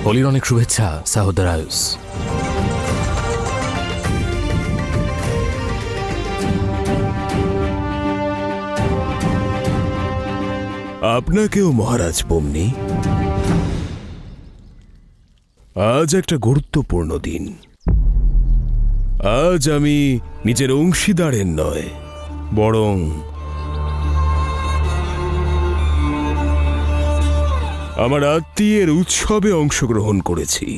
হোলির অনেক শুভেচ্ছা সাহোদরায়ুস। আপনাকেও মহারাজ পোমনি। আজ একটা গুরুত্বপূর্ণ দিন। আজ আমি নিজের অংশীদারের নয়, বরং আমার আত্মীয়ের উৎসবে অংশগ্রহণ করেছি।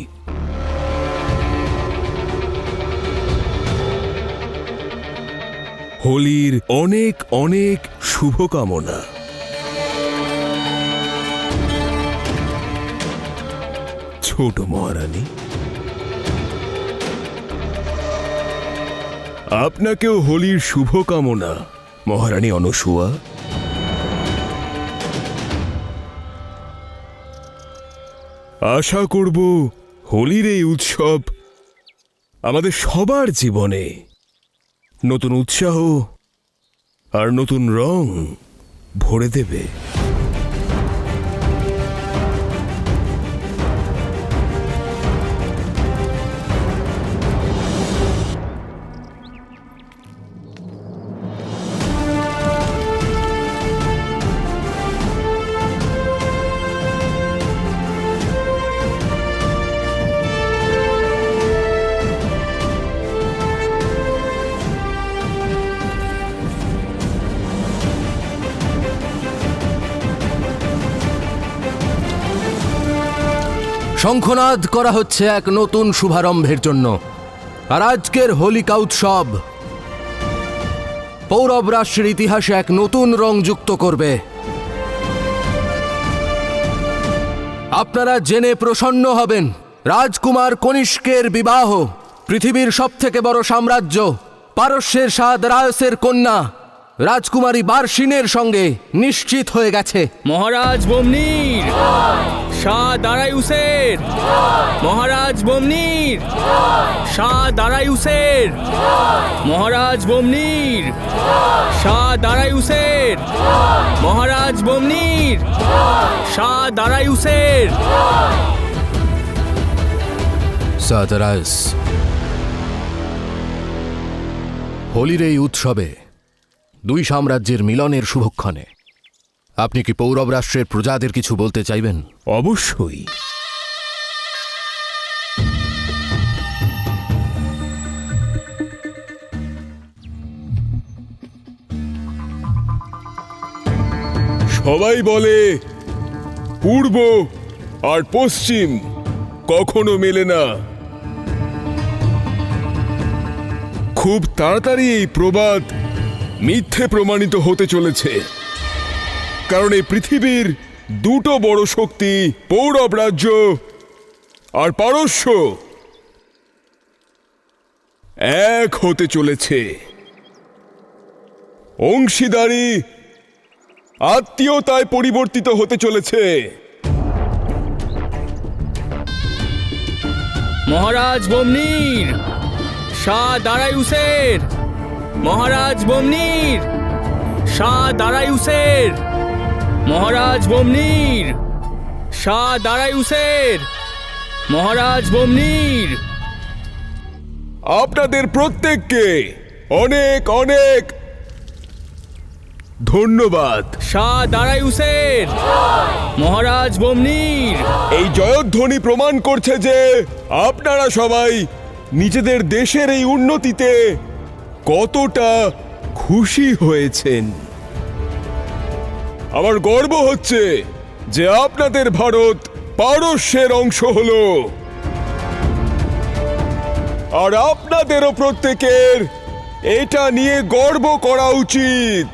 হোলির অনেক অনেক শুভকামনা। ছোট মহারানী, আপনাকেও হোলির শুভকামনা মহারানী অনসুয়া। আশা করব হোলির এই উৎসব আমাদের সবার জীবনে নতুন উৎসাহ আর নতুন রং ভরে দেবে। শঙ্খনাদ করা হচ্ছে এক নতুন শুভারম্ভের জন্য। আর আজকের হোলিকা উৎসব পৌরব রাষ্ট্রের ইতিহাসে এক নতুন রং যুক্ত করবে। আপনারা জেনে প্রসন্ন হবেন, রাজকুমার কনিষ্কের বিবাহ পৃথিবীর সবথেকে বড় সাম্রাজ্য পারস্যের সাহদরায়ুসের কন্যা রাজকুমারী বার্শিনের সঙ্গে নিশ্চিত হয়ে গেছে। মহারাজ বমনির, সাহদরায়ুসের, মহারাজ বমনির, সাহদরায়ুসের, মহারাজ বমনির, সাহদরায়ুসের, মহারাজ বমনির, সাহদরায়ুসের। সাহদরায়ুস, হোলির এই উৎসবে দুই সাম্রাজ্যের মিলনের শুভক্ষণে আপনি কি পৌরব রাষ্ট্রের প্রজাদের কিছু বলতে চাইবেন? অবশ্যই। সবাই বলে পূর্ব আর পশ্চিম কখনো মেলে না। খুব তাড়াতাড়ি এই প্রবাদ মিথ্যে প্রমাণিত হতে চলেছে, কারণ এই পৃথিবীর দুটো বড় শক্তি পৌরব রাজ্য আর পারস্য এক হতে চলেছে। অংশীদারি আত্মীয়তায় পরিবর্তিত হতে চলেছে। মহারাজ বমনির, সাহদরায়ুসের, মহারাজ বমনির, সাহদরায়ুসের, মহারাজ বমনির, সাহদরায়ুসের, মহারাজ বমনির। আপনাদের প্রত্যেককে অনেক অনেক ধন্যবাদ। সাহদরায়ুসের, মহারাজ বমনির। এই জয়ধ্বনি প্রমাণ করছে যে আপনারা সবাই নিজেদের দেশের এই উন্নতিতে কতটা খুশি হয়েছেন। আমার গর্ব হচ্ছে যে আপনাদের ভারত পারস্যের অংশ হলো, আর আপনাদেরও প্রত্যেকের এটা নিয়ে গর্ব করা উচিত।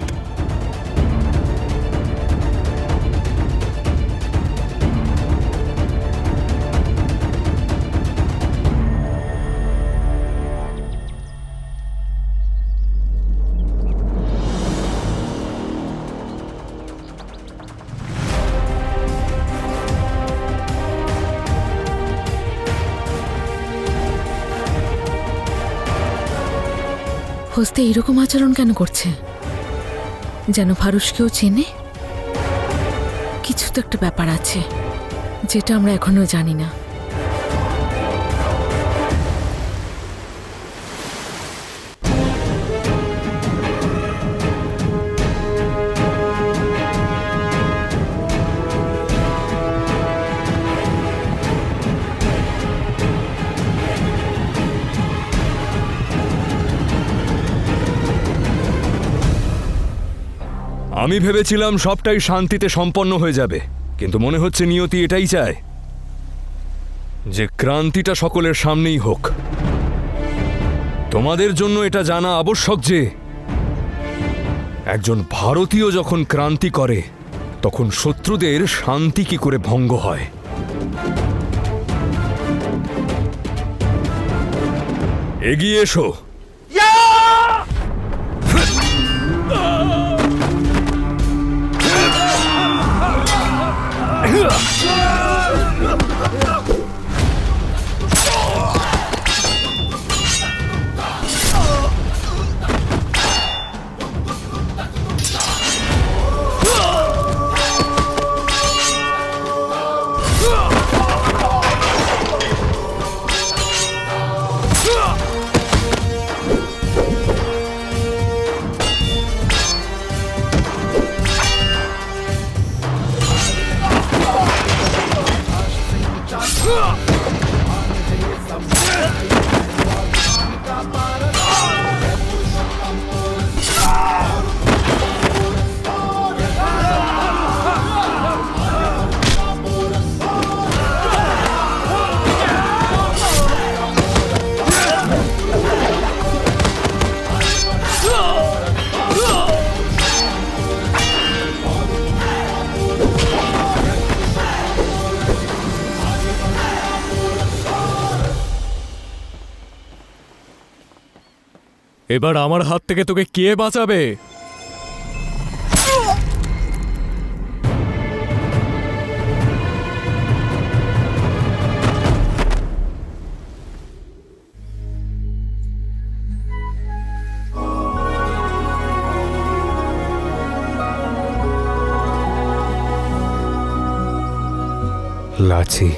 হোস্তে এরকম আচরণ কেন করছে? যেন ফারুসকেও চেনে। কিছু তো একটা ব্যাপার আছে যেটা আমরা এখনো জানি না। আমি ভেবেছিলাম সবটাই শান্তিতে সম্পন্ন হয়ে যাবে, কিন্তু মনে হচ্ছে নিয়তি এটাই চায় যে ক্রান্তিটা সকলের সামনেই হোক। তোমাদের জন্য এটা জানা আবশ্যক যে একজন ভারতীয় যখন ক্রান্তি করে তখন শত্রুদের শান্তি কি করে ভঙ্গ হয়। এগিয়ে এসো। এবার আমার হাত থেকে তোকে কে বাঁচাবে? লাচি,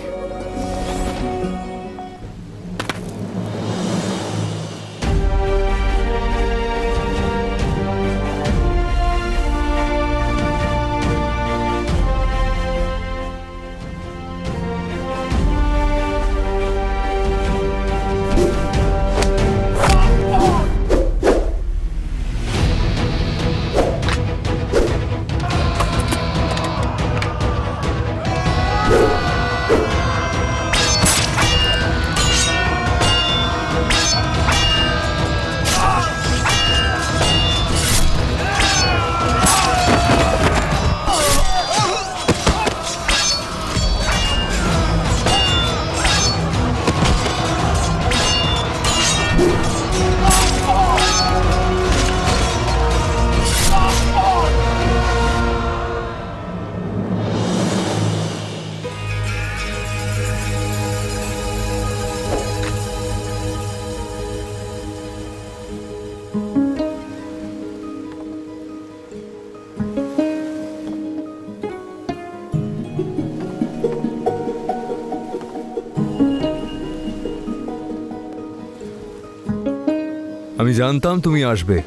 আমি জানতাম তুমি আসবে,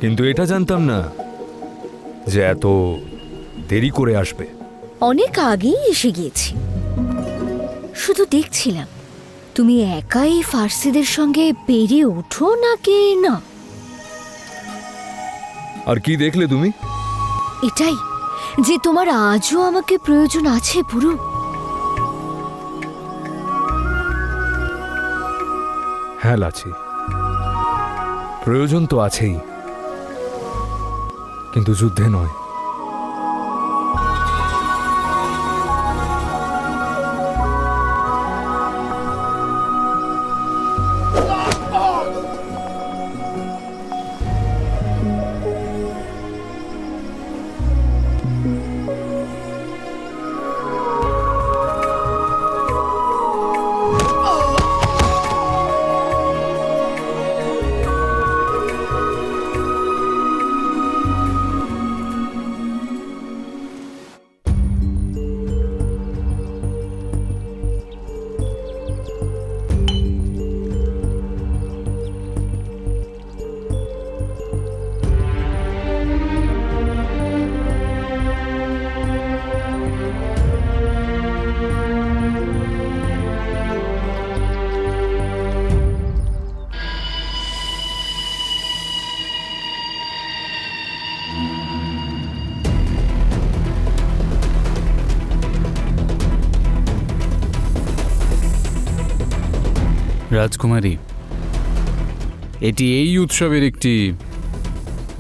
কিন্তু এটা জানতাম না যে এত দেরি করে আসবে। অনেক আগেই এসে গিয়েছি, শুধু দেখছিলাম তুমি একাই ফার্সিদের সঙ্গে পেরিয়ে ওঠো নাকি না। আর কি দেখলে তুমি? এটাই যে তোমার আজও আমাকে প্রয়োজন আছে পুরু। হ্যাঁ লাচি, প্রয়োজন তো আছেই, কিন্তু যুদ্ধে নয়। রাজকুমারী, এটি এই উৎসবের একটি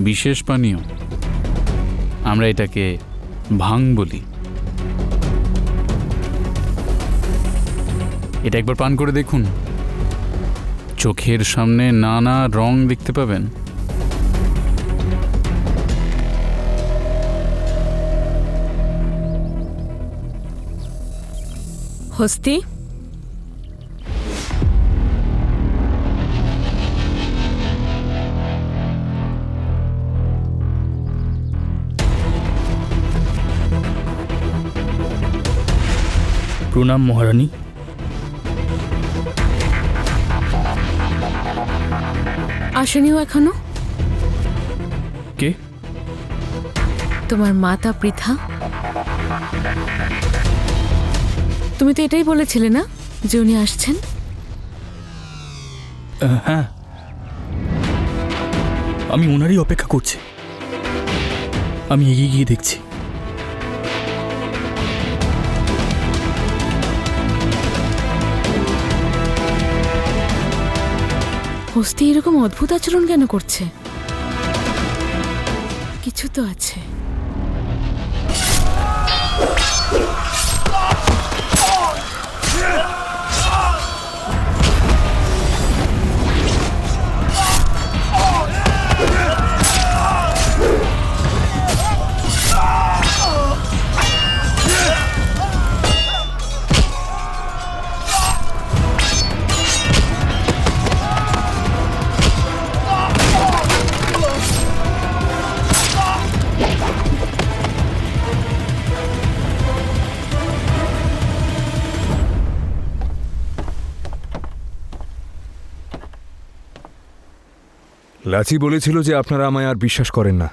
বিশেষ পানীয়। আমরা এটাকে ভাং বলি। এটা একবার পান করে দেখুন, চোখের সামনে নানা রং দেখতে পাবেন। হস্তি, প্রণাম মহারানী। আসেনিও এখনো? কে? তোমার মাতা পৃথা। তুমি তো এটাই বলেছিলে না যে উনি আসছেন? হ্যাঁ, আমি ওনারই অপেক্ষা করছি। আমি এগিয়ে গিয়ে দেখছি। হস্তি এরকম অদ্ভুত আচরণ কেন করছে? কিছু তো আছে। লাচি বলেছিল যে আপনারা আমায় আর বিশ্বাস করেন না।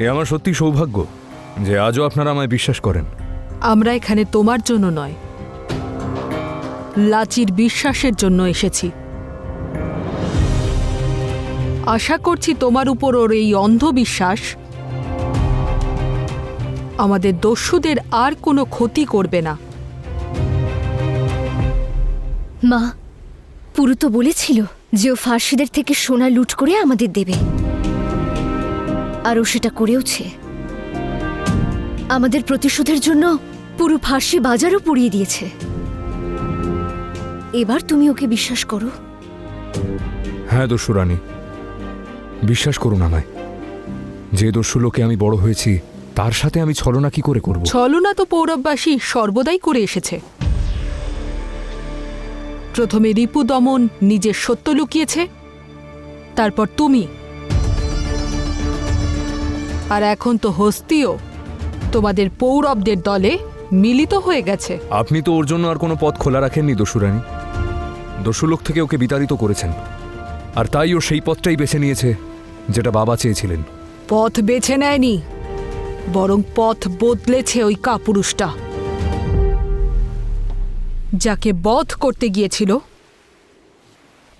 এ আমার সত্যি সৌভাগ্য যে আজও আপনারা আমায় বিশ্বাস করেন। আমরা এখানে তোমার জন্য নয়, লাচির বিশ্বাসের জন্য এসেছি। আশা করছি তোমার উপর ওর এই অন্ধবিশ্বাস আমাদের দস্যুদের আর কোনো ক্ষতি করবে না। মা, পুরু তো বলেছিল যে ও ফার্সিদের থেকে সোনা লুট করে আমাদের দেবে, আর ও সেটা করেওছে। আমাদের প্রতিশোধের জন্য পুরো ফার্সি বাজারও পুড়িয়ে দিয়েছে। এবার তুমি ওকে বিশ্বাস করো। হ্যাঁ দস্যু রানী, বিশ্বাস করুন আমায়। যে দস্যু লোকে আমি বড় হয়েছি তার সাথে আমি ছলনা কি করে করব? ছলনা তো পৌরববাসী সর্বদাই করে এসেছে। প্রথমে রিপু দমন নিজের সত্য লুকিয়েছে, তারপর তুমি, আর এখন তো হস্তিও তোমাদের পৌরবদের দলে মিলিত হয়ে গেছে। আপনি তো ওর জন্য আর কোনো পথ খোলা রাখেননি দস্যু রানী। দস্যু লোক থেকে ওকে বিতাড়িত করেছেন, আর তাই ও সেই পথটাই বেছে নিয়েছে যেটা বাবা চেয়েছিলেন। পথ বেছে নেয়নি, বরং পথ বদলেছে ওই কাপুরুষটা। যাকে বধ করতে গিয়েছিল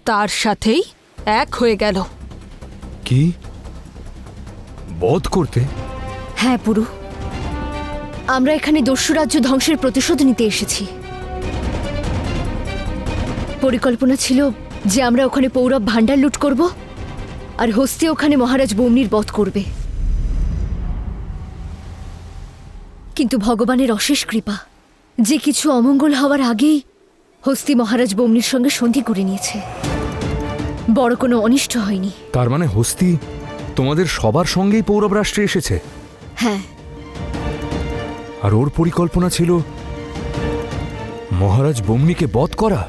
তার সাথেই এক হয়ে গেল। কি? বধ করতে? হ্যাঁ পুরু, আমরা এখানে দস্যু রাজ্য ধ্বংসের প্রতিশোধ নিতে এসেছি। পরিকল্পনা ছিল যে আমরা ওখানে পৌরব ভাণ্ডার লুট করব, আর হস্তি ওখানে মহারাজ বৌমনির বধ করবে। কিন্তু ভগবানের অশেষ কৃপা যে কিছু অমঙ্গল হওয়ার আগেই হস্তি মহারাজ বৌমনির সঙ্গে সন্ধি করে নিয়েছে। বড় কোনো অনিষ্ট হয়নি। তার মানে হস্তি তোমাদের সবার সঙ্গেই পৌরব রাষ্ট্রে এসেছে? হ্যাঁ, আর ওর পরিকল্পনা ছিল মহারাজ বম্নিকে বধ করা।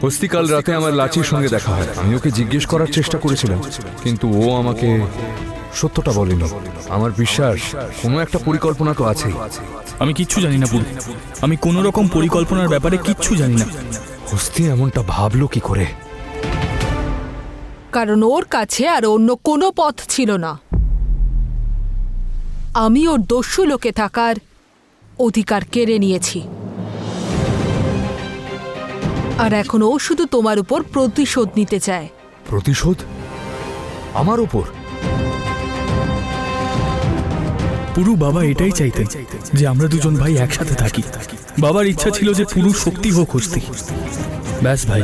হস্তি কাল রাতে আমার লাচির সঙ্গে দেখা হয়। আমি ওকে জিজ্ঞেস করার চেষ্টা করেছিলাম, কিন্তু ও আমাকে সত্যটা বলেনি। আমার বিশ্বাস কোনো একটা পরিকল্পনা তো আছেই। আমি কিচ্ছু জানি না পুরু। আমি কোনো রকম পরিকল্পনার ব্যাপারে কিচ্ছু জানি না। হস্তি এমনটা ভাবলো কি করে? কারণ ওর কাছে আর অন্য কোনো পথ ছিল না। আমি ওর দস্যু লোকে থাকার অধিকার কেড়ে নিয়েছি, আর এখন ও শুধু তোমার উপর প্রতিশোধ নিতে চায়। প্রতিশোধ? আমার উপর? পুরু বাবা এটাই চাইতেন যে আমরা দুজন ভাই একসাথে থাকি, বাবার ইচ্ছা ছিল যে পুরুষ শক্তি হোক হস্তি। ব্যাস ভাই,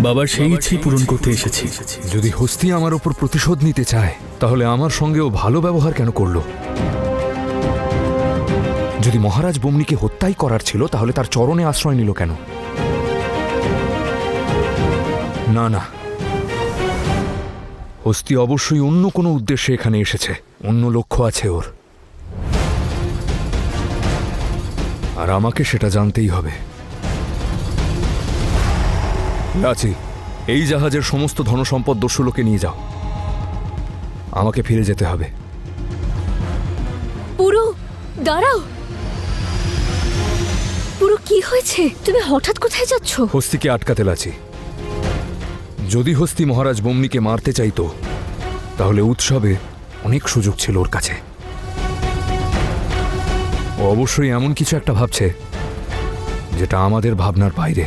বাবার সেই ইচ্ছেই পূরণ করতে এসেছি। যদি হস্তি আমার ওপর প্রতিশোধ নিতে চায় তাহলে আমার সঙ্গেও ভালো ব্যবহার কেন করলো? যদি মহারাজ বমনিকে হত্যাই করার ছিল তাহলে তার চরণে আশ্রয় নিল কেন? না না, হস্তি অবশ্যই অন্য কোনো উদ্দেশ্যে এখানে এসেছে, অন্য লক্ষ্য আছে ওর, আর আমাকে সেটা জানতেই হবে। লাচি, এই জাহাজের সমস্ত ধনসম্পদ দস্যুলোকে নিয়ে যাও, আমাকে ফিরে যেতে হবে। পুরো দাঁড়াও। পুরো কি হয়েছে? তুমি হঠাৎ কোথায় যাচ্ছ? হস্তিকে আটকাতে লাচি। যদি হস্তি মহারাজ বমনিকে মারতে চাইতো তাহলে উৎসবে অনেক সুযোগ ছিল ওর কাছে। ও অবশ্যই এমন কিছু একটা ভাবছে যেটা আমাদের ভাবনার বাইরে।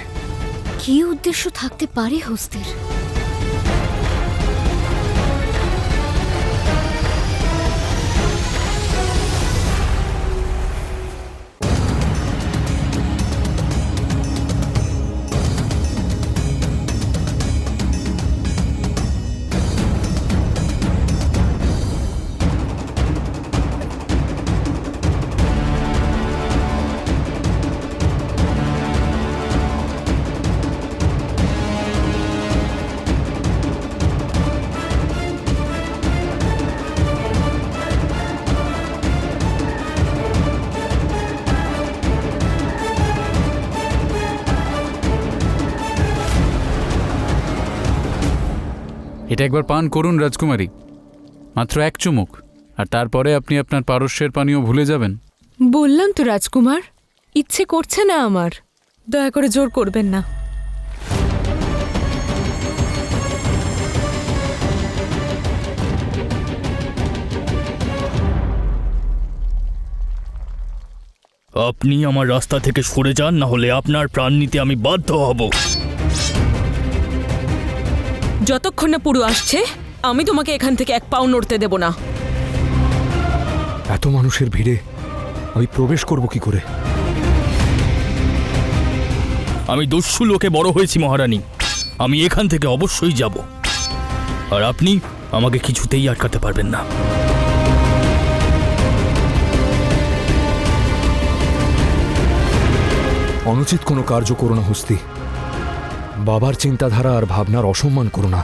কি উদ্দেশ্য থাকতে পারে হস্তির? এটা একবার পান করুন রাজকুমারী, মাত্র এক চুমুক, আর তারপরে আপনি আপনার পারস্যের পানীয় ভুলে যাবেন। বললাম তো রাজকুমার, ইচ্ছে করছে না আমার, দয়া করে জোর করবেন না। আপনি আমার রাস্তা থেকে সরে যান, না হলে আপনার প্রাণ নিতে আমি বাধ্য হব। যতক্ষণ না পুরো আসছে আমি তোমাকে এখান থেকে এক পাও নড়তে দেব না। এত মানুষের ভিড়ে আমি প্রবেশ করব কি করে? আমি দস্যু লোকে বড় হয়েছি মহারানী, আমি এখান থেকে অবশ্যই যাব, আর আপনি আমাকে কিছুতেই আটকাতে পারবেন না। অনুচিত কোনো কার্য করো না হস্তি, বাবার চিন্তাধারা আর ভাবনার অসম্মান করো না।